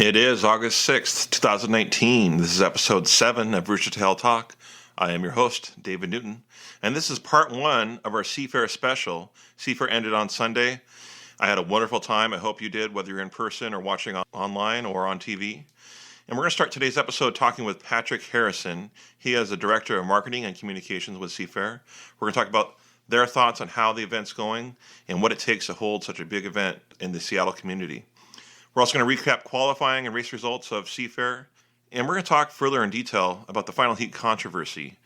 It is August 6th, 2019. This is episode 7 of Roostertail Talk. I am your host, David Newton, and this is part 1 of our Seafair Special. Seafair ended on Sunday. I had a wonderful time. I hope you did, whether you're in person or watching online or on TV. And we're going to start today's episode talking with Patrick Harrison. He is the Director of Marketing and Communications with Seafair. We're going to talk about their thoughts on how the event's going and what it takes to hold such a big event in the Seattle community. We're also going to recap qualifying and race results of Seafair. And we're going to talk further in detail about the final heat controversy,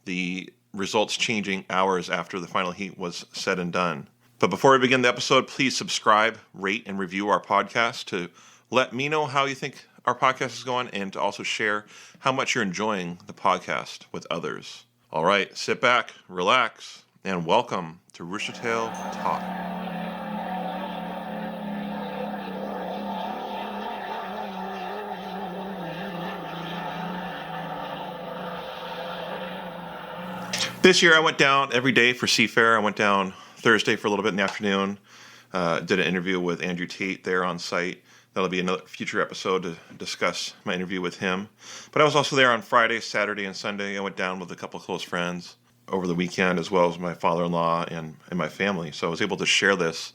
the results changing hours after the final heat was said and done. But before we begin the episode, please subscribe, rate, and review our podcast to let me know how you think our podcast is going and to also share how much you're enjoying the podcast with others. All right, sit back, relax, and welcome to Roostertail Talk. This year I went down every day for Seafair. I went down Thursday for a little bit in the afternoon. Did an interview with Andrew Tate there on site. That'll be another future episode to discuss my interview with him. But I was also there on Friday, Saturday, and Sunday. I went down with a couple of close friends over the weekend, as well as my father-in-law and my family. So I was able to share this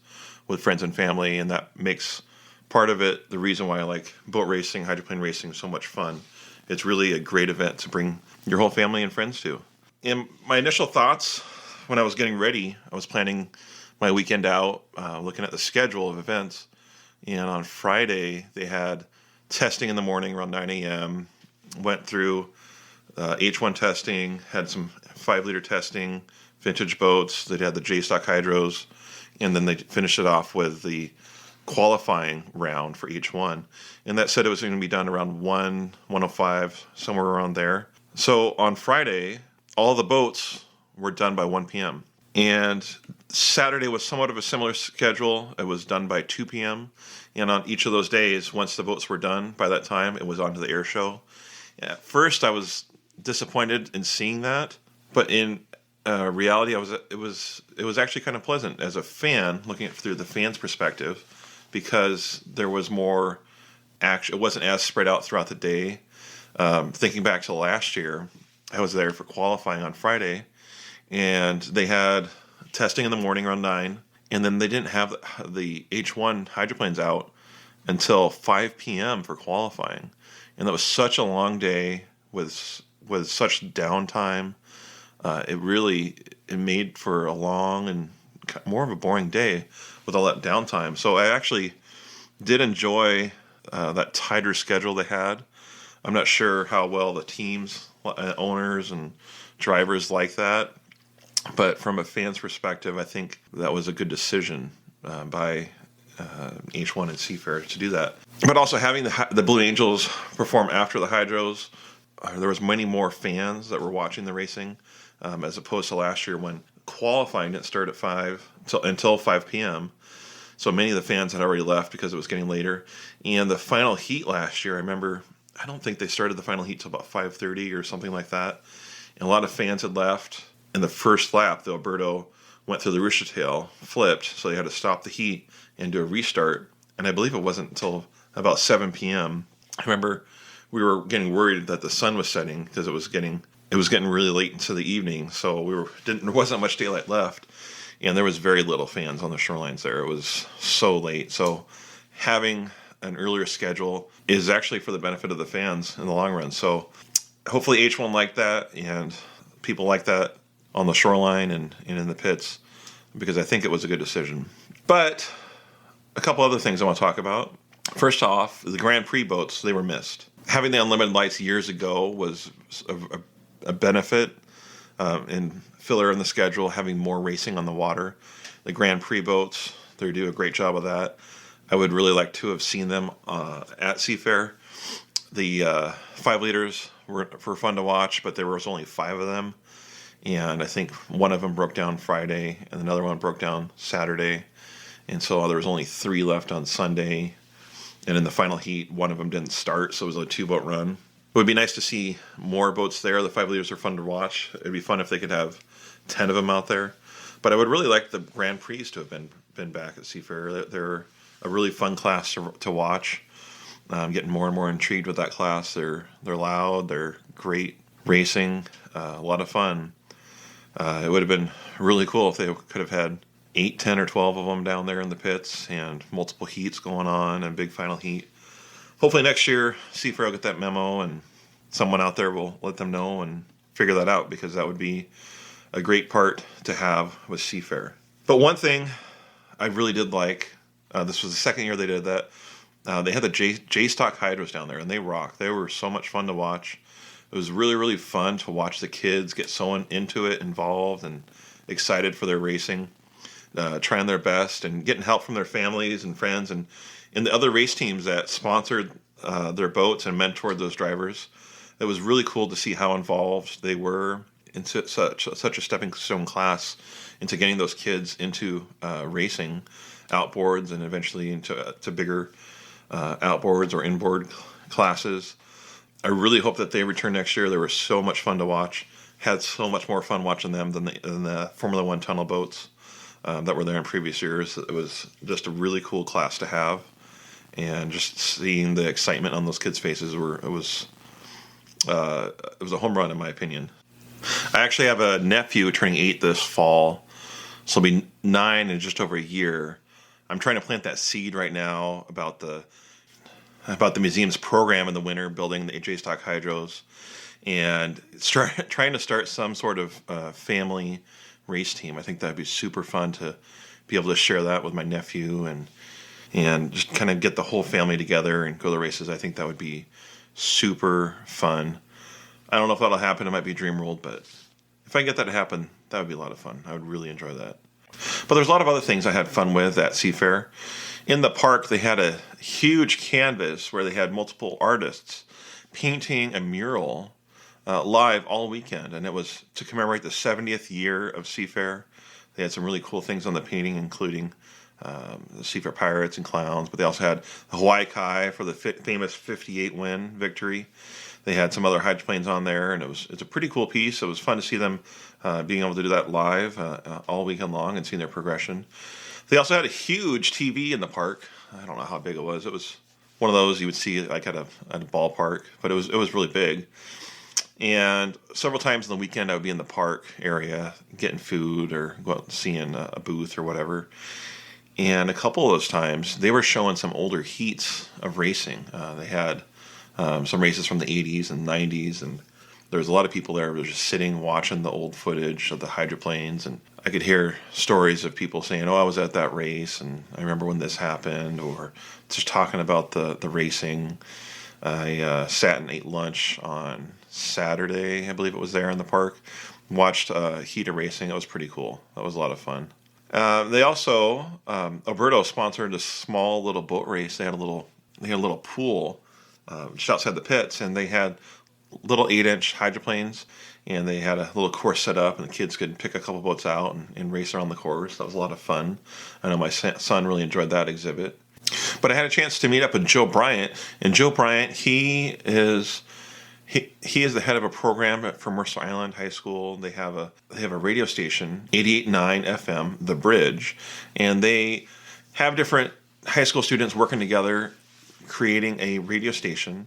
with friends and family, and that makes part of it the reason why I like boat racing, hydroplane racing so much fun. It's really a great event to bring your whole family and friends to. And my initial thoughts when I was getting ready, I was planning my weekend out, looking at the schedule of events. And on Friday, they had testing in the morning around 9 a.m., went through H1 testing, had some 5-liter testing, vintage boats. They had the J-Stock hydros, and then they finished it off with the qualifying round for H1. And that said it was going to be done around 1:05, somewhere around there. So on Friday, all the boats were done by 1 p.m. And Saturday was somewhat of a similar schedule. It was done by 2 p.m. And on each of those days, once the boats were done, by that time, it was on to the air show. At first, I was disappointed in seeing that. But in reality, it was actually kind of pleasant as a fan, looking at it through the fan's perspective, because there was more action. It wasn't as spread out throughout the day. Thinking back to last year, I was there for qualifying on Friday, and they had testing in the morning around 9, and then they didn't have the H1 hydroplanes out until 5 p.m. for qualifying. And that was such a long day with such downtime. It made for a long and more of a boring day with all that downtime. So I actually did enjoy that tighter schedule they had. I'm not sure how well the teams, owners, and drivers like that. But from a fan's perspective, I think that was a good decision by H1 and Seafair to do that. But also having the Blue Angels perform after the hydros, there was many more fans that were watching the racing as opposed to last year when qualifying didn't start at until 5 p.m. So many of the fans had already left because it was getting later. And the final heat last year, I don't think they started the final heat till about 5:30 or something like that. And a lot of fans had left. In the first lap, the Alberto went through the Roostertail, flipped, so they had to stop the heat and do a restart. And I believe it wasn't until about 7 p.m. I remember we were getting worried that the sun was setting because it was getting really late into the evening, so there wasn't much daylight left, and there was very little fans on the shorelines there. It was so late. So having an earlier schedule is actually for the benefit of the fans in the long run. So hopefully H1 liked that, and people like that on the shoreline and in the pits, because I think it was a good decision. But a couple other things I want to talk about. First off, the Grand Prix boats, they were missed. Having the unlimited lights years ago was a benefit and filler in the schedule, having more racing on the water. The Grand Prix boats, they do a great job of that. I would really like to have seen them at Seafair. The 5 liters were fun to watch, but there was only 5 of them. And I think one of them broke down Friday, and another one broke down Saturday. And so there was only 3 left on Sunday. And in the final heat, one of them didn't start, so it was a 2-boat run. It would be nice to see more boats there. The 5 liters are fun to watch. It'd be fun if they could have 10 of them out there. But I would really like the Grand Prix to have been back at Seafair. They're a really fun class to watch. I'm getting more and more intrigued with that class. They're loud. They're great racing. A lot of fun. It would have been really cool if they could have had 8, 10, or 12 of them down there in the pits and multiple heats going on and big final heat. Hopefully next year, Seafair will get that memo and someone out there will let them know and figure that out, because that would be a great part to have with Seafair. But one thing I really did like, this was the second year they did that, they had the J-Stock Hydros down there, and they rocked. They were so much fun to watch. It was really, really fun to watch the kids get so into it, involved, and excited for their racing, trying their best, and getting help from their families and friends, and the other race teams that sponsored their boats and mentored those drivers. It was really cool to see how involved they were in such a stepping stone class into getting those kids into racing outboards and eventually into bigger outboards or inboard classes. I really hope that they return next year. They were so much fun to watch. Had so much more fun watching them than the Formula One tunnel boats that were there in previous years. It was just a really cool class to have, and just seeing the excitement on those kids' faces it was a home run in my opinion. I actually have a nephew turning 8 this fall, so he'll be 9 in just over a year. I'm trying to plant that seed right now about the museum's program in the winter, building the J-Stock Hydros, and trying to start some sort of family race team. I think that'd be super fun to be able to share that with my nephew and just kind of get the whole family together and go to races. I think that would be super fun. I don't know if that'll happen. It might be dream world, but if I can get that to happen, that would be a lot of fun. I would really enjoy that. But there's a lot of other things I had fun with at Seafair. In the park, they had a huge canvas where they had multiple artists painting a mural live all weekend, and it was to commemorate the 70th year of Seafair. They had some really cool things on the painting, including the Seafair Pirates and Clowns, but they also had the Hawaii Kai for the famous 58 win victory. They had some other hydroplanes on there, and it's a pretty cool piece. It was fun to see them being able to do that live all weekend long and seeing their progression. They also had a huge TV in the park. I don't know how big it was. It was one of those you would see like at a ballpark, but it was really big. And several times on the weekend, I would be in the park area getting food or go out and seeing a booth or whatever. And a couple of those times, they were showing some older heats of racing. They had some races from the 80s and 90s, and there was a lot of people there who were just sitting watching the old footage of the hydroplanes, and I could hear stories of people saying, "Oh, I was at that race, and I remember when this happened," or just talking about the racing. I sat and ate lunch on Saturday, I believe it was there in the park, watched heat of racing. It was pretty cool. That was a lot of fun. They also, Alberto sponsored a small little boat race. They had a little pool just outside the pits, and they had little 8-inch hydroplanes, and they had a little course set up, and the kids could pick a couple boats out and race around the course. That was a lot of fun. I know my son really enjoyed that exhibit. But I had a chance to meet up with Joe Bryant, and Joe Bryant, he is the head of a program for Mercer Island High School. They have a radio station, 88.9 FM, The Bridge, and they have different high school students working together, creating a radio station.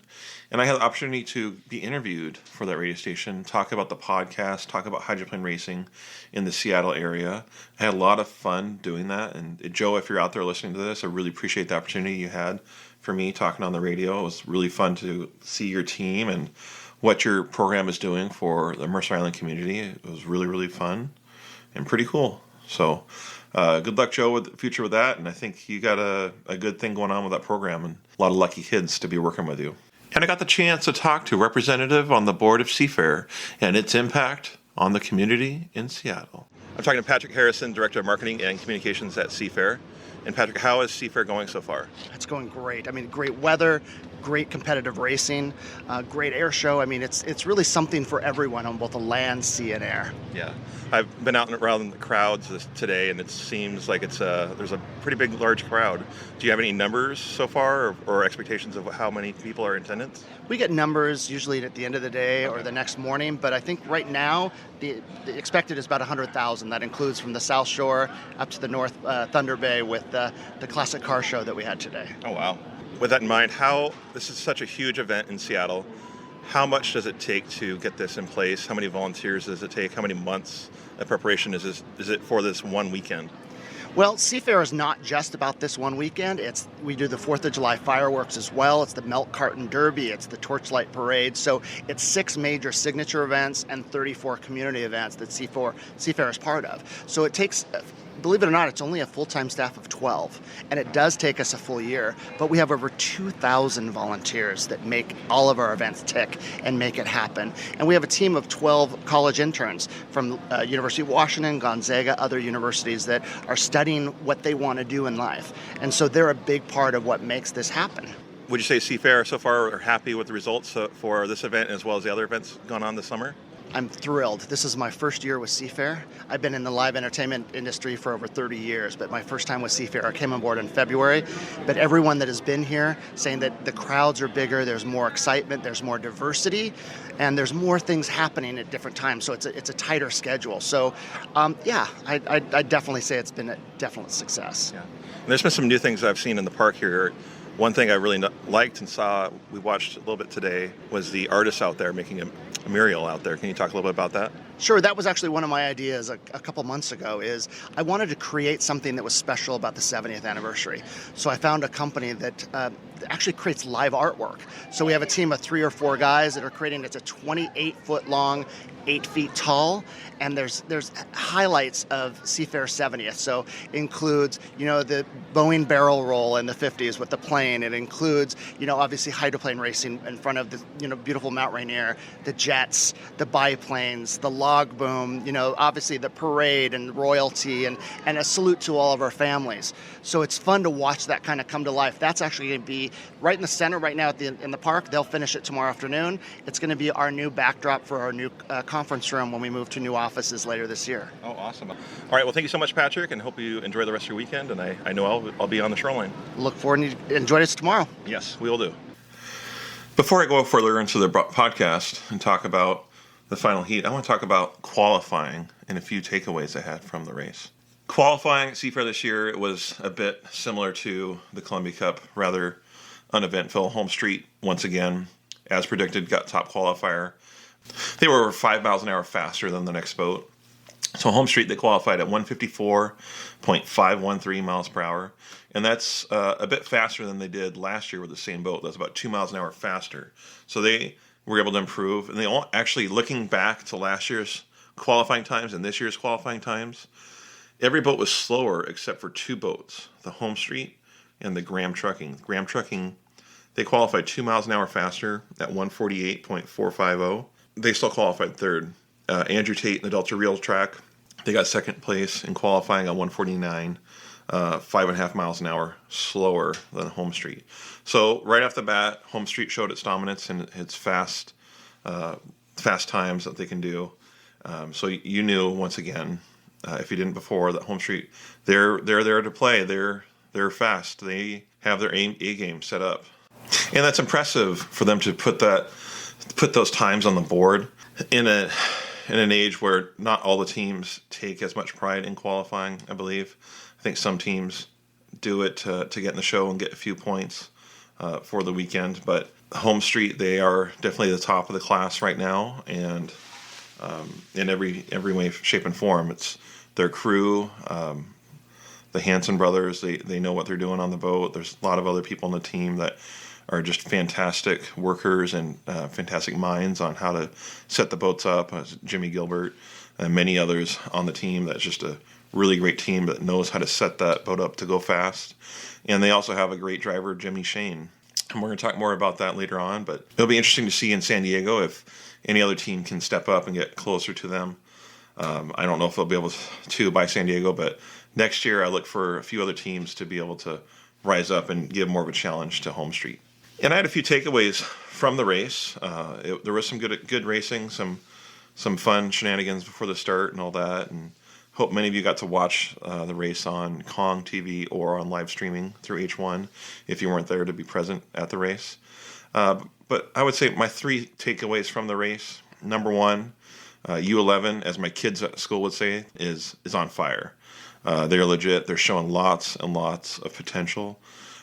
And I had the opportunity to be interviewed for that radio station, talk about the podcast, talk about hydroplane racing in the Seattle area. I had a lot of fun doing that. And Joe, if you're out there listening to this, I really appreciate the opportunity you had for me talking on the radio. It was really fun to see your team and what your program is doing for the Mercer Island community. It was really, really fun and pretty cool. So good luck, Joe, with the future with that. And I think you got a good thing going on with that program and a lot of lucky kids to be working with you. And I got the chance to talk to a representative on the board of Seafair and its impact on the community in Seattle. I'm talking to Patrick Harrison, Director of Marketing and Communications at Seafair. And Patrick, how is Seafair going so far? It's going great. I mean, great weather, great competitive racing, great air show. I mean, it's really something for everyone on both the land, sea, and air. Yeah. I've been out and around the crowds today, and it seems like there's a pretty big, large crowd. Do you have any numbers so far or expectations of how many people are in attendance? We get numbers usually at the end of the day or the next morning, but I think right now the expected is about 100,000. That includes from the South Shore up to the North Thunder Bay with the classic car show that we had today. Oh, wow. with that in mind, this is such a huge event in Seattle. How much does it take to get this in place? How many volunteers does it take? How many months of preparation is it for this one weekend? Well, Seafair is not just about this one weekend. We do the 4th of July fireworks as well. It's the Milk Carton Derby. It's the Torchlight Parade. So it's 6 major signature events and 34 community events that Seafair is part of. So it takes, believe it or not, it's only a full-time staff of 12, and it does take us a full year, but we have over 2,000 volunteers that make all of our events tick and make it happen. And we have a team of 12 college interns from University of Washington, Gonzaga, other universities that are studying what they want to do in life. And so they're a big part of what makes this happen. Would you say Seafair so far are happy with the results for this event as well as the other events going on this summer? I'm thrilled. This is my first year with Seafair. I've been in the live entertainment industry for over 30 years, but my first time with Seafair, I came on board in February. But everyone that has been here saying that the crowds are bigger, there's more excitement, there's more diversity, and there's more things happening at different times. So it's a tighter schedule. So, I definitely say it's been a definite success. Yeah. And there's been some new things I've seen in the park here. One thing I really liked and saw, we watched a little bit today, was the artists out there making a mural out there. Can you talk a little bit about that? Sure, that was actually one of my ideas a couple months ago. Is I wanted to create something that was special about the 70th anniversary. So I found a company that actually creates live artwork. So we have a team of 3 or 4 guys that are creating. It's a 28-foot long, 8 feet tall, and there's highlights of Seafair 70th. So it includes, the Boeing barrel roll in the 50s with the plane. It includes, obviously hydroplane racing in front of the, beautiful Mount Rainier, the jets, the biplanes, the log boom, obviously the parade and royalty, and a salute to all of our families. So it's fun to watch that kind of come to life. That's actually going to be right in the center right now in the park. They'll finish it tomorrow afternoon. It's going to be our new backdrop for our new conference room when we move to new offices later this year. Oh, awesome. All right, well, thank you so much, Patrick, and hope you enjoy the rest of your weekend, and I know I'll be on the shoreline. Look forward to enjoy this tomorrow. Yes, we will do. Before I go further into the podcast and talk about the final heat, I want to talk about qualifying and a few takeaways I had from the race. Qualifying at Seafair this year, it was a bit similar to the Columbia Cup, rather uneventful. Home Street, once again, as predicted, got top qualifier. They were over 5 miles an hour faster than the next boat. So Home Street, they qualified at 154.513 miles per hour. And that's a bit faster than they did last year with the same boat. That's about 2 miles an hour faster. So they were able to improve. And they all, actually, looking back to last year's qualifying times and this year's qualifying times, every boat was slower except for 2 boats, the Home Street and the Graham Trucking. Graham Trucking, they qualified 2 miles an hour faster at 148.450. They still qualified third. Andrew Tate and the Delta Reel Track, they got second place in qualifying on 149, 5.5 miles an hour slower than Home Street. So right off the bat, Home Street showed its dominance and its fast times that they can do. So you knew once again, if you didn't before, that Home Street, they're there to play. They're fast. They have their A game set up, and that's impressive for them to put those times on the board in an age where not all the teams take as much pride in qualifying. I believe, I think some teams do it to get in the show and get a few points for the weekend. But Home Street, they are definitely the top of the class right now, and in every way, shape, and form. It's their crew, the Hanson brothers. They know what they're doing on the boat. There's a lot of other people on the team that are just fantastic workers and fantastic minds on how to set the boats up. Jimmy Gilbert and many others on the team. That's just a really great team that knows how to set that boat up to go fast. And they also have a great driver, Jimmy Shane. And we're going to talk more about that later on, but it'll be interesting to see in San Diego if any other team can step up and get closer to them. I don't know if they'll be able to by San Diego, but next year I look for a few other teams to be able to rise up and give more of a challenge to Home Street. And I had a few takeaways from the race. There was some good racing, some fun shenanigans before the start and all that, and hope many of you got to watch the race on Kong TV or on live streaming through H1 if you weren't there to be present at the race. But I would say my 3 takeaways from the race. Number 1, U11, as my kids at school would say, is on fire. They're legit. They're showing lots and lots of potential.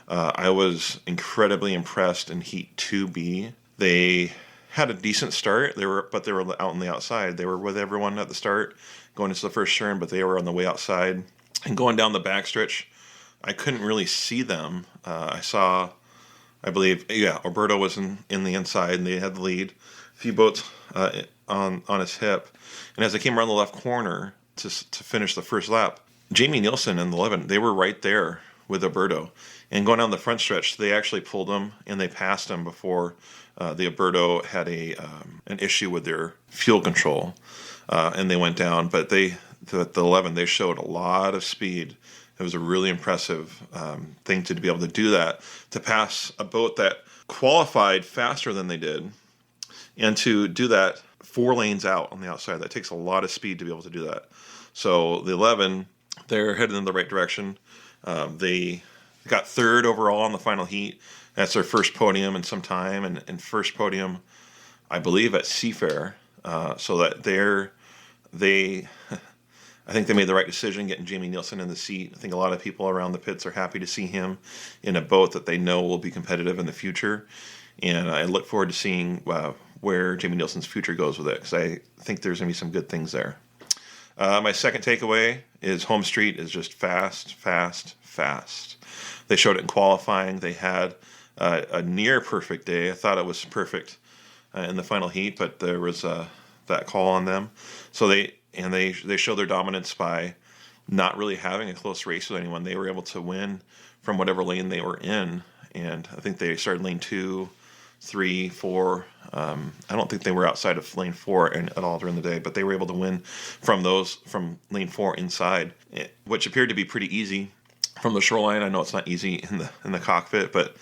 I was incredibly impressed in Heat 2B. They had a decent start. They were out on the outside. They were with everyone at the start, going into the first turn, but they were on the way outside. And going down the backstretch, I couldn't really see them. I saw, I believe, Alberto was in the inside, and they had the lead. A few boats on his hip. And as I came around the left corner to finish the first lap, Jamie Nielsen and the 11, they were right there with Alberto. And going down the front stretch, they actually pulled him, and they passed him before the Alberto had an issue with their fuel control, and they went down. But the 11, they showed a lot of speed. It was a really impressive thing to be able to do that, to pass a boat that qualified faster than they did, and to do that 4 lanes out on the outside. That takes a lot of speed to be able to do that. So the 11, they're headed in the right direction. They got third overall in the final heat. That's their first podium in some time, and first podium, I believe, at Seafair. So that I think they made the right decision getting Jamie Nielsen in the seat. I think a lot of people around the pits are happy to see him in a boat that they know will be competitive in the future. And I look forward to seeing where Jamie Nielsen's future goes with it, because I think there's going to be some good things there. My second takeaway is Home Street is just fast, fast, fast. They showed it in qualifying. They had a near perfect day. I thought it was perfect in the final heat, but there was that call on them. So they showed their dominance by not really having a close race with anyone. They were able to win from whatever lane they were in, and I think they started lane 2, 3, 4. I don't think they were outside of lane 4 at all during the day, but they were able to win from lane 4 inside, which appeared to be pretty easy from the shoreline. I know it's not easy in the cockpit, but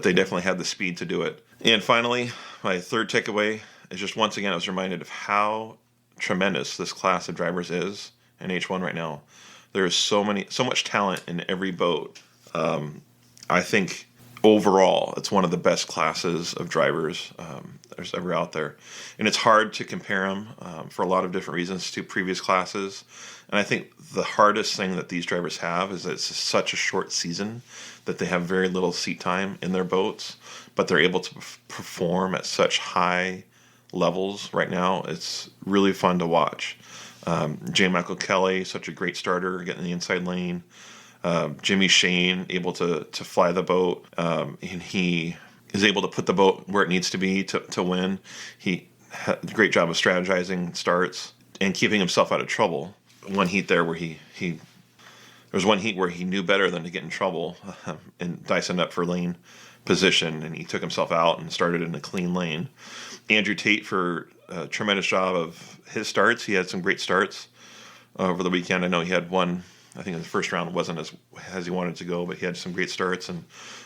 they definitely had the speed to do it. And finally, my third takeaway is just, once again, I was reminded of how tremendous this class of drivers is in H1 right now. There is so much talent in every boat. I think overall, it's one of the best classes of drivers there's ever out there. And it's hard to compare them for a lot of different reasons to previous classes. And I think the hardest thing that these drivers have is that it's such a short season that they have very little seat time in their boats, but they're able to perform at such high levels right now. It's really fun to watch. J. Michael Kelly, such a great starter, getting the inside lane. Jimmy Shane, able to fly the boat, and he is able to put the boat where it needs to be to win. He had a great job of strategizing starts and keeping himself out of trouble. One heat there where there was one heat where he knew better than to get in trouble and Dyson up for lane position, and he took himself out and started in a clean lane. Andrew Tate, for a tremendous job of his starts. He had some great starts over the weekend. I know he had one, I think in the first round wasn't as he wanted to go, but he had some great starts and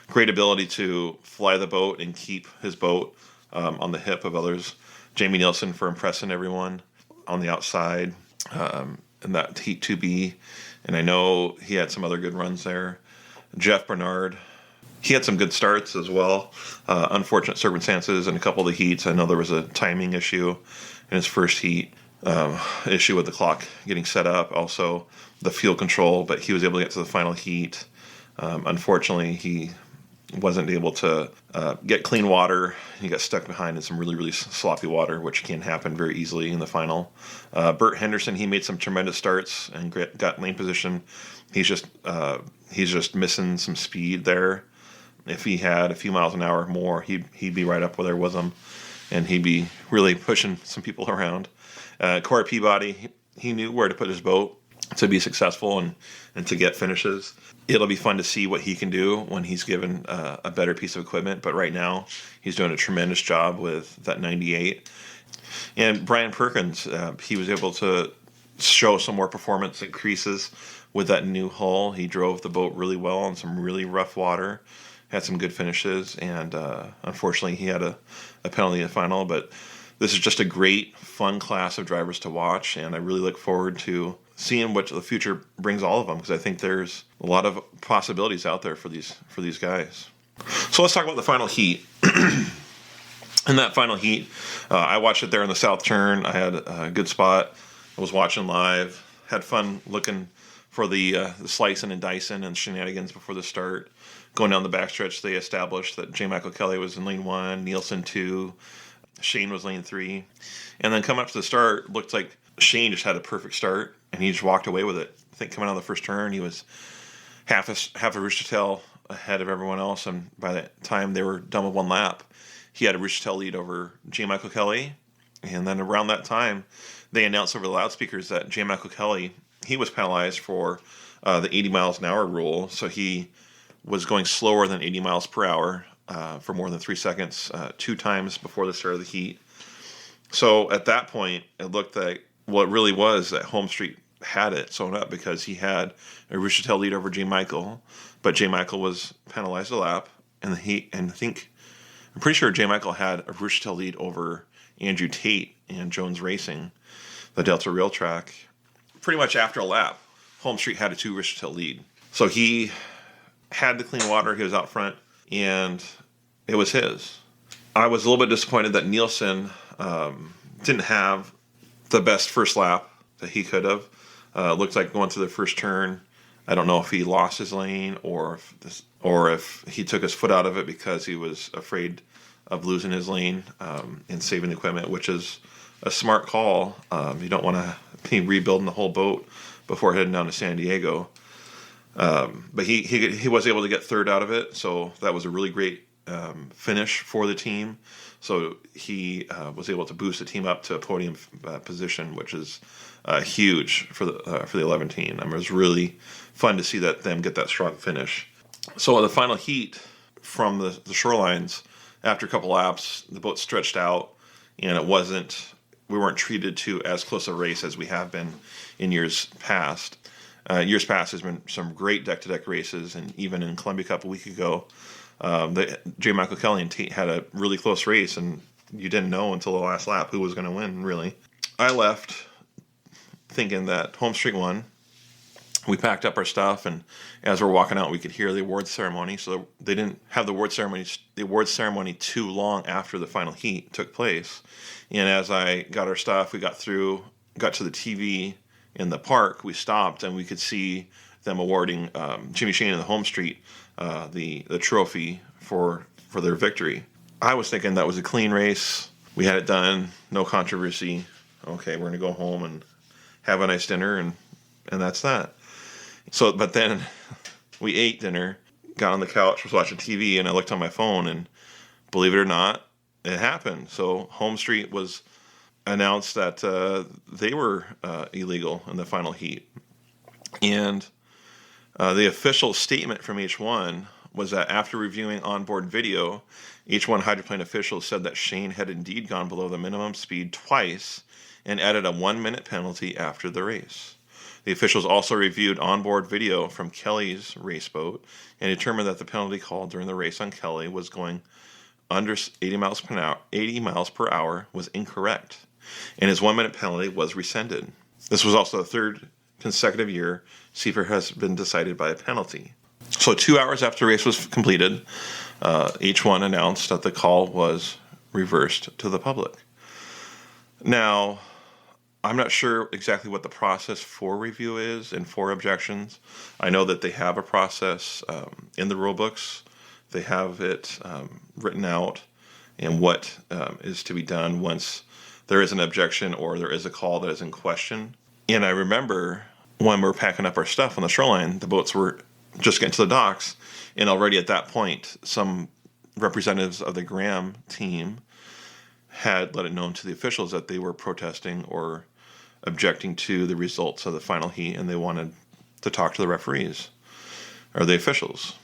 great ability to fly the boat and keep his boat on the hip of others. Jamie Nielsen for impressing everyone on the outside in that Heat 2B. And I know he had some other good runs there. Jeff Bernard, he had some good starts as well. Unfortunate circumstances in a couple of the heats. I know there was a timing issue in his first heat, issue with the clock getting set up, also the fuel control, but he was able to get to the final heat. Unfortunately, he wasn't able to get clean water. He got stuck behind in some really, really sloppy water, which can happen very easily in the final. Bert Henderson, he made some tremendous starts and got lane position. He's just missing some speed there. If he had a few miles an hour more, he'd be right up there with them, and he'd be really pushing some people around. Corey Peabody, he knew where to put his boat to be successful and to get finishes. It'll be fun to see what he can do when he's given a better piece of equipment, but right now he's doing a tremendous job with that 98. And Brian Perkins, he was able to show some more performance increases with that new hull. He drove the boat really well on some really rough water, had some good finishes, and unfortunately he had a penalty in the final, but this is just a great, fun class of drivers to watch, and I really look forward to seeing what the future brings all of them, because I think there's a lot of possibilities out there for these guys. So let's talk about the final heat. In that final heat, I watched it there in the South Turn. I had a good spot. I was watching live. Had fun looking for the slicing and dicing and shenanigans before the start. going down the backstretch, they established that J. Michael Kelly was in lane 1, Nielsen 2, Shane was lane 3. And then coming up to the start, looked like Shane just had a perfect start, and he just walked away with it. I think coming out of the first turn, he was half a Roostertail ahead of everyone else, and by the time they were done with one lap, he had a Roostertail lead over J. Michael Kelly. And then around that time, they announced over the loudspeakers that J. Michael Kelly, he was penalized for the 80 miles an hour rule, so he was going slower than 80 miles per hour for more than 3 seconds 2 times before the start of the heat. So at that point, it looked like what it really was that Home Street had it sewn up, because he had a Roostertail lead over J. Michael, but J. Michael was penalized a lap, and I'm pretty sure J. Michael had a Roostertail lead over Andrew Tate and Jones Racing, the Delta Rail Track. Pretty much after a lap, Home Street had a 2 Roostertail lead. So he had the clean water, he was out front, and it was his. I was a little bit disappointed that Nielsen didn't have the best first lap that he could have. Looked like going through the first turn, I don't know if he lost his lane or if he took his foot out of it because he was afraid of losing his lane and saving the equipment, which is a smart call. You don't want to be rebuilding the whole boat before heading down to San Diego. But he was able to get third out of it, so that was a really great finish for the team. So he was able to boost the team up to a podium position, which is huge for the 11 team. I mean, it was really fun to see them get that strong finish. So in the final heat from the shorelines, after a couple laps, the boat stretched out, and we weren't treated to as close a race as we have been in years past. Years past, there's been some great deck-to-deck races, and even in Columbia Cup a week ago, J. Michael Kelly and Tate had a really close race, and you didn't know until the last lap who was going to win, really. I left thinking that Home Street won. We packed up our stuff, and as we're walking out, we could hear the awards ceremony. So they didn't have the awards ceremony too long after the final heat took place. And as I got our stuff, we got to the TV in the park. We stopped, and we could see them awarding Jimmy Shane and the Home Street the trophy for their victory. I was thinking that was a clean race. We had it done, no controversy. Okay, we're going to go home and have a nice dinner, and that's that. So, but then we ate dinner, got on the couch, was watching TV, and I looked on my phone, and believe it or not, it happened. So Home Street was announced that they were illegal in the final heat. And the official statement from H1 was that after reviewing onboard video, H1 hydroplane officials said that Shane had indeed gone below the minimum speed twice and added a 1-minute penalty after the race. The officials also reviewed onboard video from Kelly's race boat and determined that the penalty called during the race on Kelly was going under 80 miles per hour was incorrect, and his 1-minute penalty was rescinded. This was also the third consecutive year Seafair has been decided by a penalty. So 2 hours after the race was completed, H1 announced that the call was reversed to the public. Now, I'm not sure exactly what the process for review is and for objections. I know that they have a process in the rule books. They have it written out and what is to be done once there is an objection or there is a call that is in question. And I remember when we were packing up our stuff on the shoreline, the boats were just getting to the docks, and already at that point, some representatives of the Graham team had let it known to the officials that they were protesting or objecting to the results of the final heat, and they wanted to talk to the referees or the officials.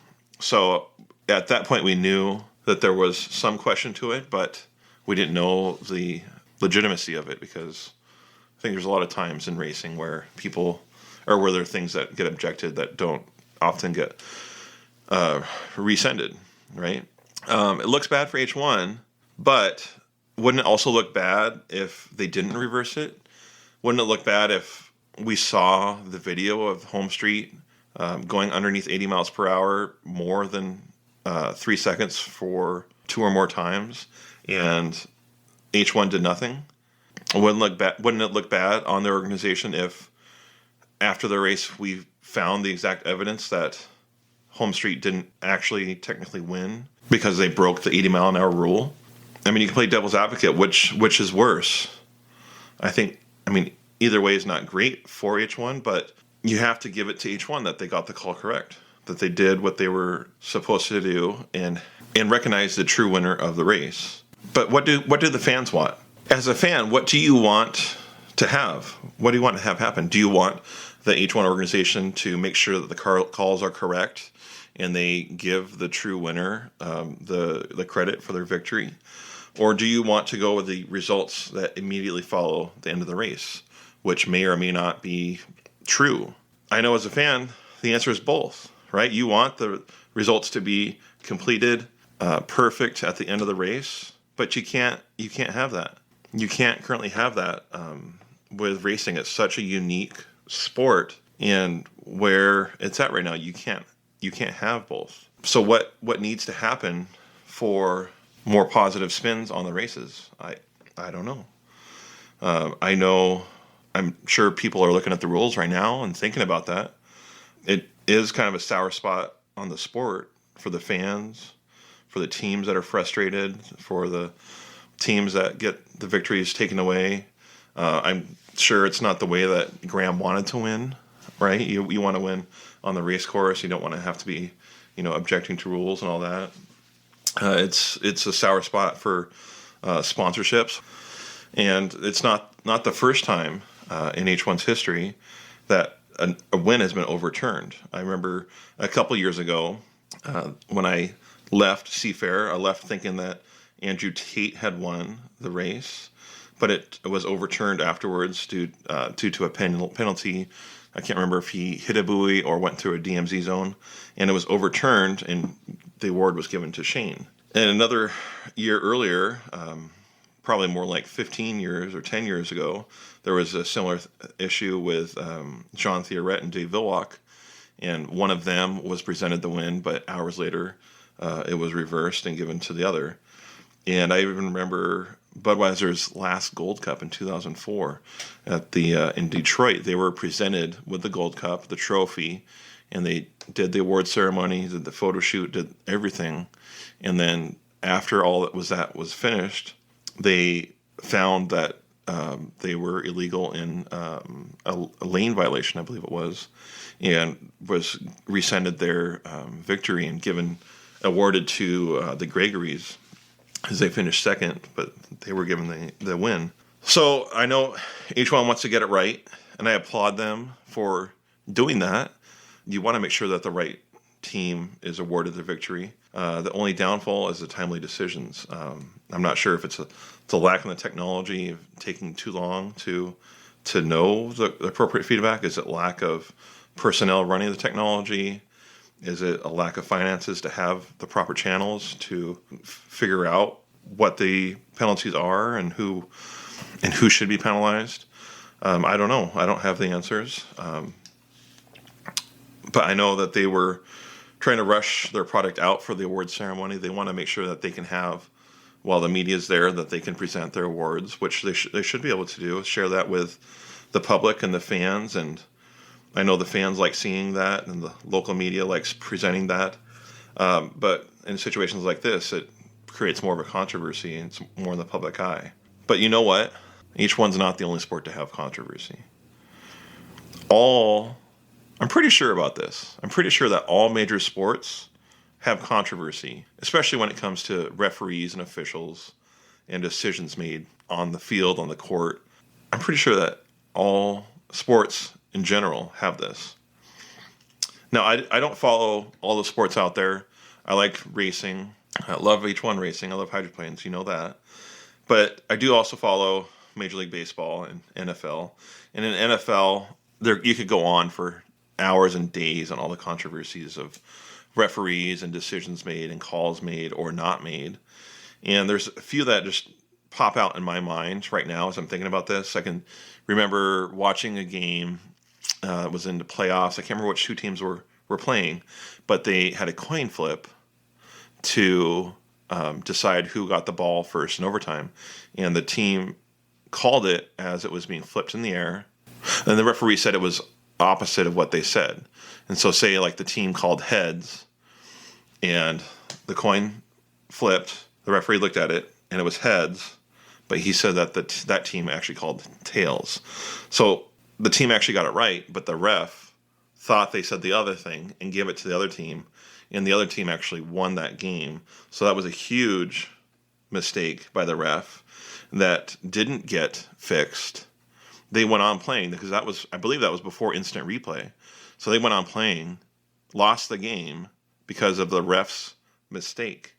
So at that point, we knew that there was some question to it, but we didn't know the legitimacy of it, because I think there's a lot of times in racing where where there are things that get objected that don't often get rescinded, right? It looks bad for H1, but wouldn't it also look bad if they didn't reverse it? Wouldn't it look bad if we saw the video of Home Street going underneath 80 miles per hour more than 3 seconds for 2 or more times, and H1 did nothing? Wouldn't it look bad on the organization if after the race we found the exact evidence that Home Street didn't actually technically win because they broke the 80-mile-an-hour rule. I mean, you can play devil's advocate. Which is worse? I mean, either way is not great for H1, but you have to give it to H1 that they got the call correct, that they did what they were supposed to do, and recognize the true winner of the race. But what do the fans want? As a fan, what do you want to have? What do you want to have happen? Do you want the H1 organization to make sure that the calls are correct and they give the true winner the credit for their victory? Or do you want to go with the results that immediately follow the end of the race, which may or may not be true? I know as a fan, the answer is both, right? You want the results to be completed, perfect at the end of the race, but you can't have that. You can't currently have that with racing. It's such a unique sport, and where it's at right now, you can't have both. So what needs to happen for more positive spins on the races? I don't know. I'm sure people are looking at the rules right now and thinking about that. It is kind of a sour spot on the sport for the fans, for the teams that are frustrated, for the teams that get the victories taken away. I'm sure it's not the way that Graham wanted to win, right? You want to win on the race course. You don't want to have to be, objecting to rules and all that. It's a sour spot for sponsorships, and it's not the first time in H1's history that a win has been overturned. I remember a couple years ago when I left Seafair, I left thinking that Andrew Tate had won the race, but it was overturned afterwards due to a penalty. I can't remember if he hit a buoy or went through a DMZ zone, and it was overturned, and the award was given to Shane. And another year earlier, probably more like 15 years or 10 years ago, there was a similar issue with Jean Theoret and Dave Villwock, and one of them was presented the win, but hours later it was reversed and given to the other. And I even remember Budweiser's last Gold Cup in 2004 at in Detroit. They were presented with the Gold Cup, the trophy, and they did the award ceremony, did the photo shoot, did everything. And then after all that was finished, they found that they were illegal in a lane violation, I believe it was, and was rescinded their victory and awarded to the Gregories, as they finished second, but they were given the win. So I know H1 wants to get it right, and I applaud them for doing that. You want to make sure that the right team is awarded the victory. The only downfall is the timely decisions. I'm not sure if it's a lack in the technology, of taking too long to know the appropriate feedback. Is it lack of personnel running the technology? Is it a lack of finances to have the proper channels to figure out what the penalties are and who should be penalized? I don't know. I don't have the answers. But I know that they were trying to rush their product out for the award ceremony. They want to make sure that they can have, while the media's there, that they can present their awards, which they should be able to do, share that with the public and the fans. And I know the fans like seeing that, and the local media likes presenting that. But in situations like this, it creates more of a controversy, and it's more in the public eye. But you know what? H1's not the only sport to have controversy. I'm pretty sure about this. I'm pretty sure that all major sports have controversy, especially when it comes to referees and officials and decisions made on the field, on the court. I'm pretty sure that all sports in general have this. Now, I don't follow all the sports out there. I like racing. I love H1 racing. I love hydroplanes. You know that. But I do also follow Major League Baseball and NFL. And in NFL, you could go on for hours and days on all the controversies of referees and decisions made and calls made or not made. And there's a few that just pop out in my mind right now as I'm thinking about this. I can remember watching a game. It was in the playoffs. I can't remember which two teams were playing, but they had a coin flip to decide who got the ball first in overtime. And the team called it as it was being flipped in the air. And the referee said it was opposite of what they said. And so say like the team called heads, and the coin flipped. The referee looked at it, and it was heads, but he said that that team actually called tails. So the team actually got it right, but the ref thought they said the other thing and gave it to the other team, and the other team actually won that game. So that was a huge mistake by the ref that didn't get fixed. They went on playing because I believe that was before instant replay. So they went on playing, lost the game because of the ref's mistake.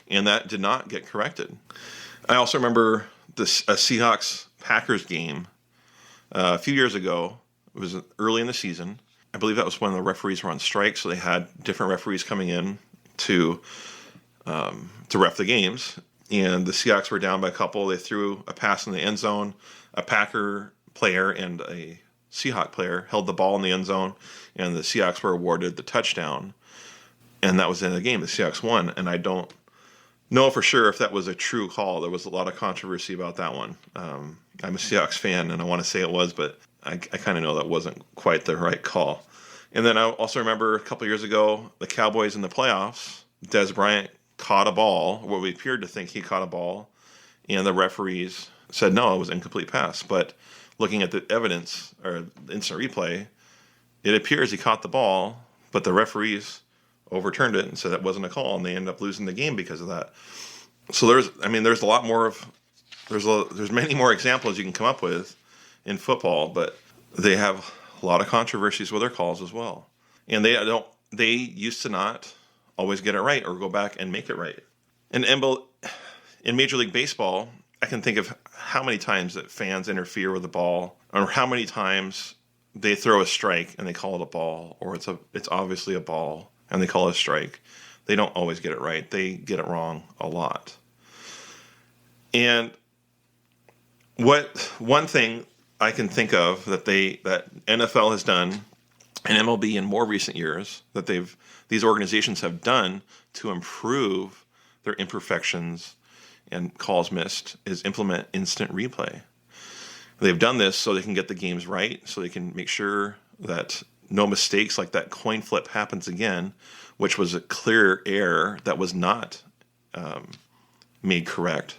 And that did not get corrected. I also remember a Seahawks-Packers game a few years ago. It was early in the season. I believe that was when the referees were on strike, so they had different referees coming in to ref the games. And the Seahawks were down by a couple. They threw a pass in the end zone. A Packer player and a Seahawk player held the ball in the end zone, and the Seahawks were awarded the touchdown. And that was the end of the game. The Seahawks won, and I don't know for sure if that was a true call. There was a lot of controversy about that one. I'm a Seahawks fan, and I want to say it was, but I kind of know that wasn't quite the right call. And then I also remember a couple years ago, the Cowboys in the playoffs, Des Bryant caught a ball, what we appeared to think he caught a ball, and the referees said no, it was an incomplete pass. But looking at the evidence, or instant replay, it appears he caught the ball, but the referees overturned it and said that wasn't a call, and they ended up losing the game because of that. So there's a lot more there's many more examples you can come up with in football, but they have a lot of controversies with their calls as well. And they used to not always get it right or go back and make it right. And in Major League Baseball, I can think of how many times that fans interfere with the ball, or how many times they throw a strike and they call it a ball, or it's obviously a ball and they call it a strike. They don't always get it right. They get it wrong a lot. And one thing I can think of that NFL has done, and MLB in more recent years, that these organizations have done to improve their imperfections and calls missed, is implement instant replay. They've done this so they can get the games right, so they can make sure that no mistakes like that coin flip happens again, which was a clear error that was not made correct.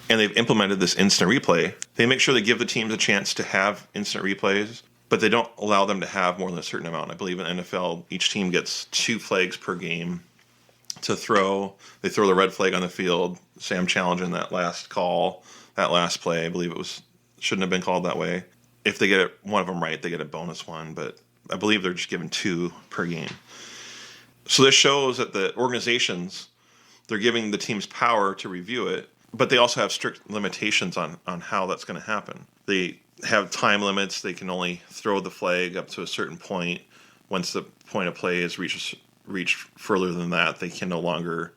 And they've implemented this instant replay. They make sure they give the teams a chance to have instant replays, but they don't allow them to have more than a certain amount. I believe in NFL, each team gets 2 flags per game to throw. They throw the red flag on the field. Say I'm challenging that last call, that last play. I believe shouldn't have been called that way. If they get one of them right, they get a bonus one, but I believe they're just given 2 per game. So this shows that the organizations, they're giving the teams power to review it, but they also have strict limitations on how that's going to happen. They have time limits. They can only throw the flag up to a certain point. Once the point of play is reached further than that, they can no longer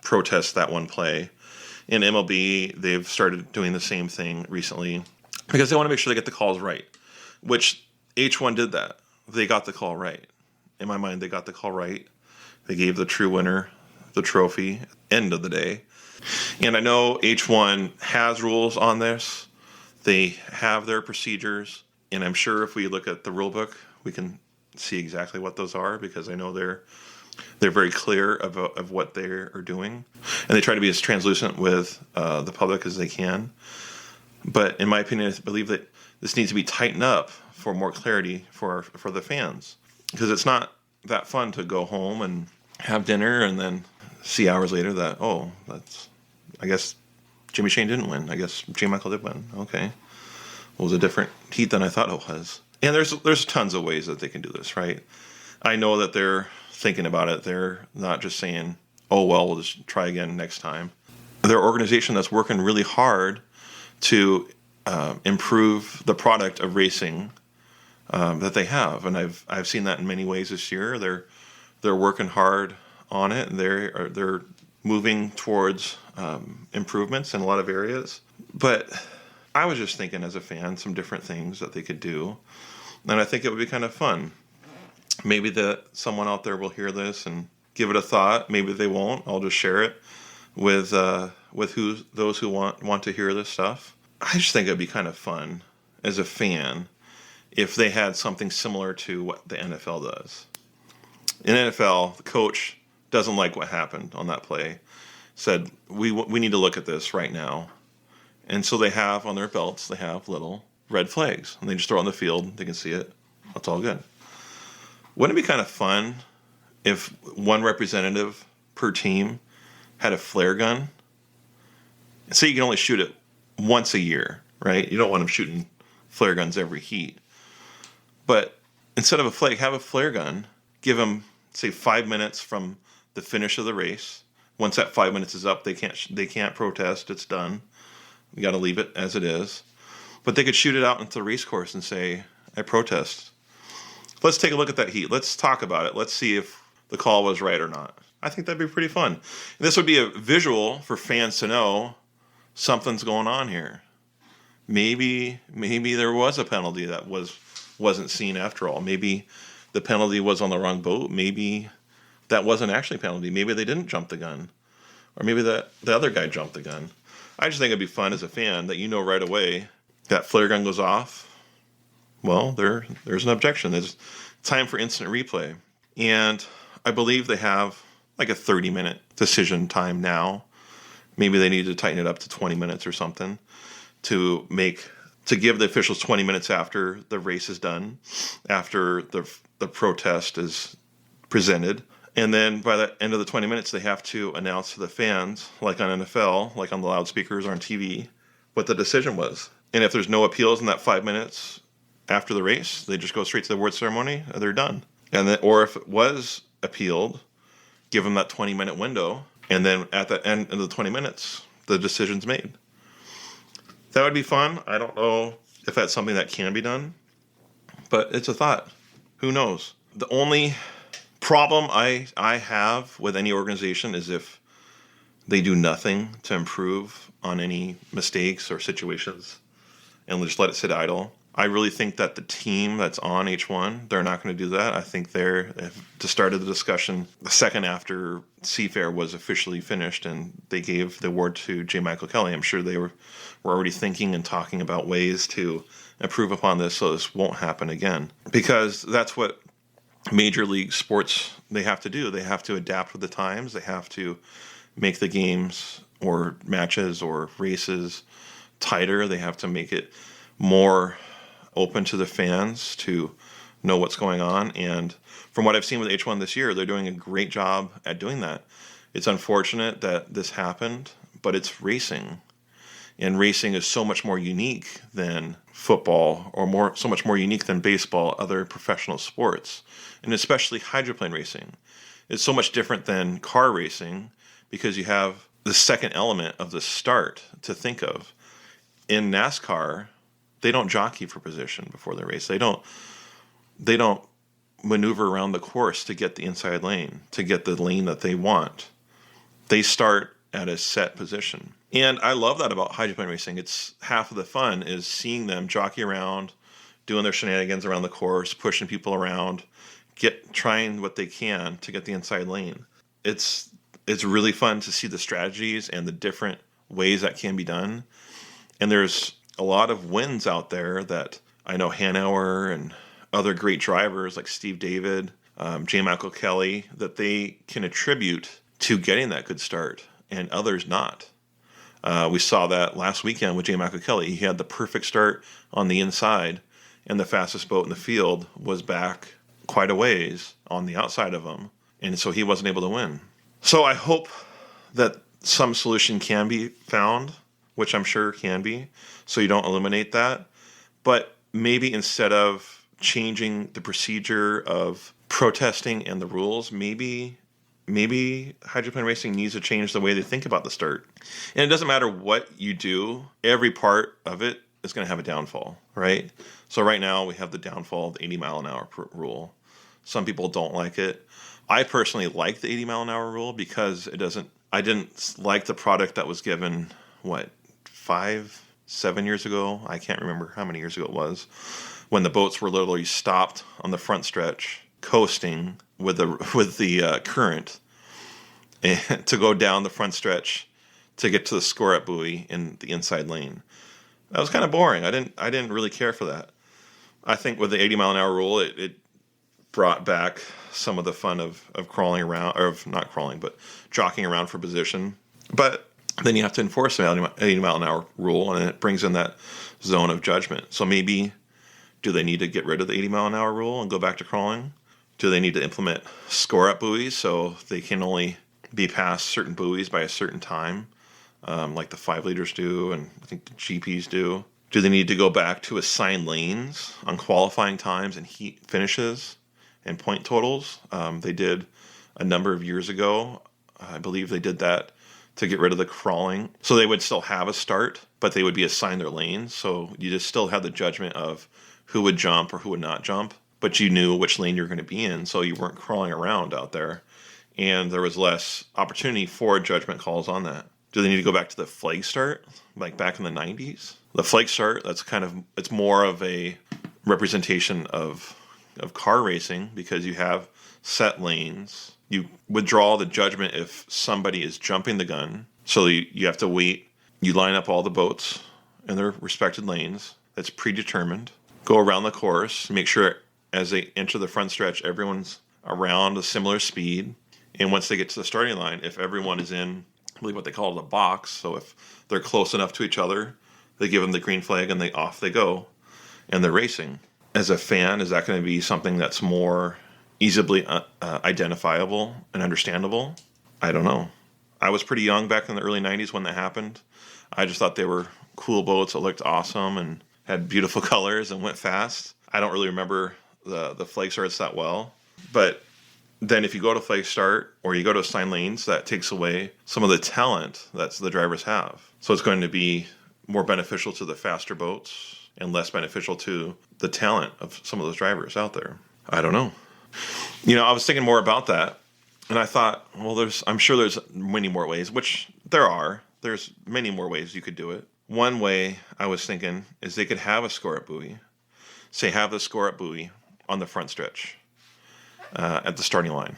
protest that one play. In MLB, they've started doing the same thing recently because they want to make sure they get the calls right, which H1 did that. They got the call right. In my mind, they got the call right. They gave the true winner the trophy at the end of the day. And I know H1 has rules on this. They have their procedures. And I'm sure if we look at the rule book, we can see exactly what those are, because I know they're very clear of what they are doing. And they try to be as translucent with the public as they can. But in my opinion, I believe that this needs to be tightened up for more clarity for the fans. Because it's not that fun to go home and have dinner and then see hours later that, I guess Jimmy Shane didn't win. I guess J. Michael did win. Okay. Well, it was a different heat than I thought it was. And there's tons of ways that they can do this, right? I know that they're thinking about it. They're not just saying, we'll just try again next time. They're an organization that's working really hard to improve the product of racing that they have. And I've seen that in many ways this year. They're working hard on it. They're moving towards improvements in a lot of areas. But I was just thinking as a fan, some different things that they could do. And I think it would be kind of fun. Maybe that someone out there will hear this and give it a thought. Maybe they won't. I'll just share it with those who want to hear this stuff. I just think it would be kind of fun as a fan if they had something similar to what the NFL does. In NFL, the coach doesn't like what happened on that play, said, we need to look at this right now. And so they have on their belts, they have little red flags. And they just throw it on the field. They can see it. That's all good. Wouldn't it be kind of fun if one representative per team had a flare gun? Say you can only shoot it once a year, right? You don't want them shooting flare guns every heat. But instead of a flag, have a flare gun. Give them, say, 5 minutes from the finish of the race. Once that 5 minutes is up, they can't protest. It's done. You got to leave it as it is. But they could shoot it out into the race course and say, I protest. Let's take a look at that heat. Let's talk about it. Let's see if the call was right or not. I think that'd be pretty fun. And this would be a visual for fans to know something's going on here. Maybe there was a penalty that wasn't seen after all. Maybe the penalty was on the wrong boat. Maybe that wasn't actually a penalty. Maybe they didn't jump the gun. Or maybe the other guy jumped the gun. I just think it'd be fun as a fan that you know right away that flare gun goes off. Well, there's an objection. There's time for instant replay. And I believe they have like a 30-minute decision time now. Maybe they need to tighten it up to 20 minutes or something to give the officials 20 minutes after the race is done, after the protest is presented. And then by the end of the 20 minutes, they have to announce to the fans, like on NFL, like on the loudspeakers or on TV, what the decision was. And if there's no appeals in that 5 minutes after the race, they just go straight to the award ceremony and they're done. And then, or if it was appealed, give them that 20-minute window, and then at the end of the 20 minutes, the decision's made. That would be fun. I don't know if that's something that can be done, but it's a thought. Who knows? The only problem I have with any organization is if they do nothing to improve on any mistakes or situations and just let it sit idle. I really think that the team that's on H1, they're not going to do that. I think they're to start the discussion the second after Seafair was officially finished and they gave the award to J. Michael Kelly. I'm sure they were already thinking and talking about ways to improve upon this so this won't happen again. Because that's what major league sports, they have to do. They have to adapt with the times. They have to make the games or matches or races tighter. They have to make it more open to the fans to know what's going on. And from what I've seen with H1 this year, they're doing a great job at doing that. It's unfortunate that this happened, but it's racing. And racing is so much more unique than football or so much more unique than baseball, other professional sports, and especially hydroplane racing. It's so much different than car racing because you have the second element of the start to think of. In NASCAR, they don't jockey for position before the race. They don't maneuver around the course to get the inside lane, to get the lane that they want. They start at a set position. And I love that about hydroplane racing. It's half of the fun is seeing them jockey around, doing their shenanigans around the course, pushing people around, trying what they can to get the inside lane. It's really fun to see the strategies and the different ways that can be done. And there's a lot of wins out there that I know Hanauer and other great drivers like Steve David, J. Michael Kelly, that they can attribute to getting that good start and others not. We saw that last weekend with J. Michael Kelly. He had the perfect start on the inside and the fastest boat in the field was back quite a ways on the outside of him. And so he wasn't able to win. So I hope that some solution can be found, which I'm sure can be, so you don't eliminate that. But maybe instead of changing the procedure of protesting and the rules, maybe hydroplane racing needs to change the way they think about the start. And it doesn't matter what you do, every part of it is going to have a downfall, right? So right now we have the downfall of the 80 mile an hour rule. Some people don't like it. I personally like the 80 mile an hour rule because I didn't like the product that was given, 5-7 years ago? I can't remember how many years ago it was, when the boats were literally stopped on the front stretch, coasting with the current, and to go down the front stretch to get to the score-up buoy in the inside lane. That was kind of boring. I didn't really care for that. I think with the 80 mile an hour rule, it brought back some of the fun of crawling around, or of not crawling, but jockeying around for position. But then you have to enforce the 80 mile an hour rule, and it brings in that zone of judgment. So maybe, do they need to get rid of the 80 mile an hour rule and go back to crawling? Do they need to implement score-up buoys so they can only be past certain buoys by a certain time, like the 5 liters do, and I think the GPs do? Do they need to go back to assigned lanes on qualifying times and heat finishes and point totals? They did a number of years ago. I believe they did that to get rid of the crawling. So they would still have a start, but they would be assigned their lanes. So you just still had the judgment of who would jump or who would not jump, but you knew which lane you were going to be in, so you weren't crawling around out there. And there was less opportunity for judgment calls on that. Do they need to go back to the flag start, like back in the 90s? The flag start, it's more of a representation of car racing, because you have set lanes. You withdraw the judgment if somebody is jumping the gun. So you have to wait. You line up all the boats in their respected lanes. That's predetermined. Go around the course. Make sure as they enter the front stretch, everyone's around a similar speed. And once they get to the starting line, if everyone is in, I believe what they call the box, so if they're close enough to each other, they give them the green flag and off they go. And they're racing. As a fan, is that going to be something that's more easily identifiable and understandable? I don't know. I was pretty young back in the early 90s when that happened. I just thought they were cool boats that looked awesome and had beautiful colors and went fast. I don't really remember the flag starts that well. But then if you go to flag start or you go to assigned lanes, that takes away some of the talent that the drivers have. So it's going to be more beneficial to the faster boats and less beneficial to the talent of some of those drivers out there. I don't know. I was thinking more about that, and I thought, well, I'm sure there's many more ways, which there are. There's many more ways you could do it. One way I was thinking is they could have a score-up buoy. Say, have the score-up buoy on the front stretch at the starting line.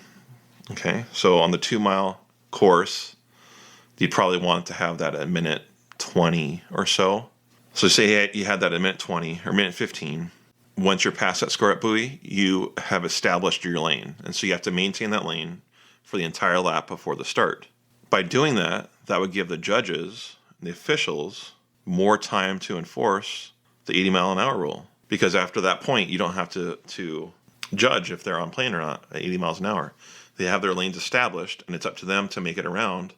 Okay, so on the 2-mile course, you'd probably want to have that at minute 20 or so. So say you had that at minute 20 or minute 15. Once you're past that score-up buoy, you have established your lane. And so you have to maintain that lane for the entire lap before the start. By doing that, that would give the judges, the officials, more time to enforce the 80 mile an hour rule. Because after that point, you don't have to judge if they're on plane or not at 80 miles an hour. They have their lanes established, and it's up to them to make it around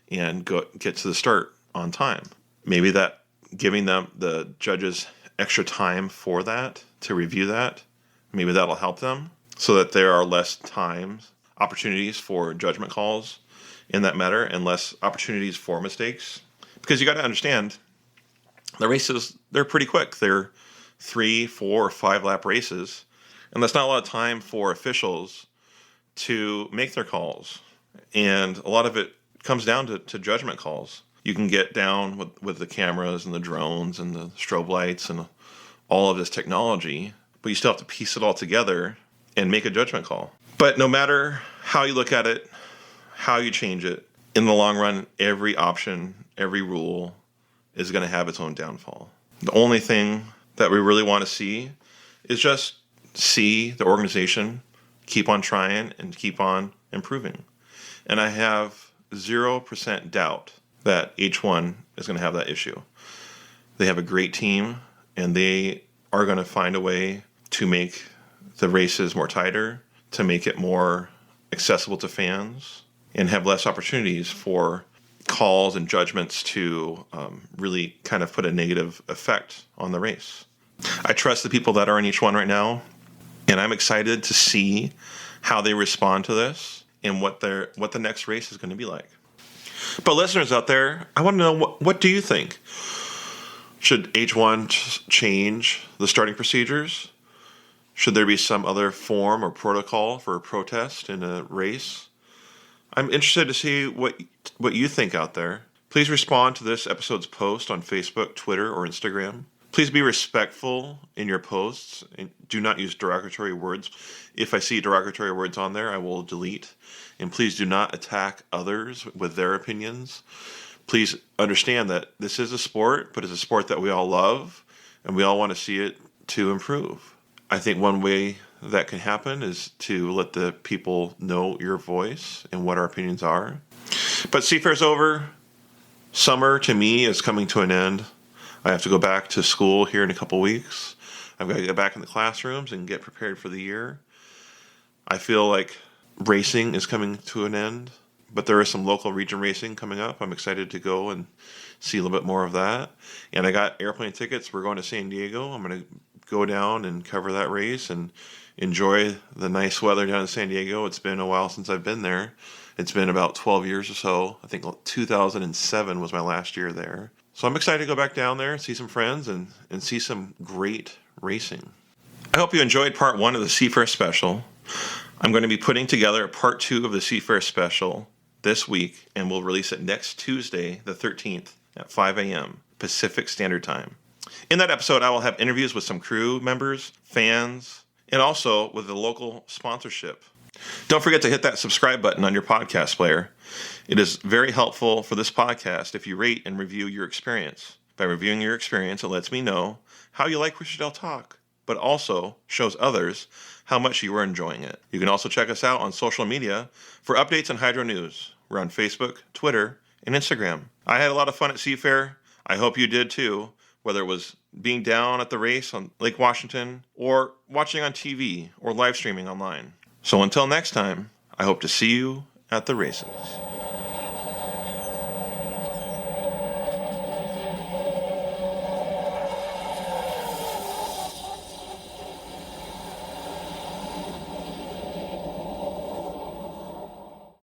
and get to the start on time. Maybe that giving them, the judges, extra time for that, to review that, maybe that'll help them so that there are less opportunities for judgment calls in that matter, and less opportunities for mistakes. Because you got to understand, the races, they're pretty quick. They're 3, 4, or 5 lap races, and that's not a lot of time for officials to make their calls. And a lot of it comes down to judgment calls. You can get down with the cameras and the drones and the strobe lights and all of this technology, but you still have to piece it all together and make a judgment call. But no matter how you look at it, how you change it, in the long run, every option, every rule is going to have its own downfall. The only thing that we really want to see is just see the organization keep on trying and keep on improving. And I have 0% doubt that H1 is going to have that issue. They have a great team, and they are going to find a way to make the races more tighter, to make it more accessible to fans, and have less opportunities for calls and judgments to really kind of put a negative effect on the race. I trust the people that are in H1 right now, and I'm excited to see how they respond to this and what the next race is going to be like. But listeners out there, I want to know, what do you think? Should H1 change the starting procedures? Should there be some other form or protocol for a protest in a race? I'm interested to see what you think out there. Please respond to this episode's post on Facebook, Twitter, or Instagram. Please be respectful in your posts and do not use derogatory words. If I see derogatory words on there, I will delete. And please do not attack others with their opinions. Please understand that this is a sport, but it's a sport that we all love, and we all want to see it to improve. I think one way that can happen is to let the people know your voice and what our opinions are. But Seafair's over. Summer, to me, is coming to an end. I have to go back to school here in a couple weeks. I've got to get back in the classrooms and get prepared for the year. I feel like racing is coming to an end, but there is some local region racing coming up. I'm excited to go and see a little bit more of that. And I got airplane tickets. We're going to San Diego. I'm going to go down and cover that race and enjoy the nice weather down in San Diego. It's been a while since I've been there. It's been about 12 years or so. I think 2007 was my last year there. So I'm excited to go back down there and see some friends and see some great racing. I hope you enjoyed part 1 of the Seafair Special. I'm going to be putting together part 2 of the Seafair Special this week, and we'll release it next Tuesday, the 13th, at 5 a.m. Pacific Standard Time. In that episode, I will have interviews with some crew members, fans, and also with the local sponsorship. Don't forget to hit that subscribe button on your podcast player. It is very helpful for this podcast if you rate and review your experience. By reviewing your experience, it lets me know how you like Roostertail Talk, but also shows others how much you are enjoying it. You can also check us out on social media for updates on hydro news. We're on Facebook, Twitter, and Instagram. I had a lot of fun at Seafair. I hope you did too, whether it was being down at the race on Lake Washington or watching on TV or live streaming online. So until next time, I hope to see you at the races.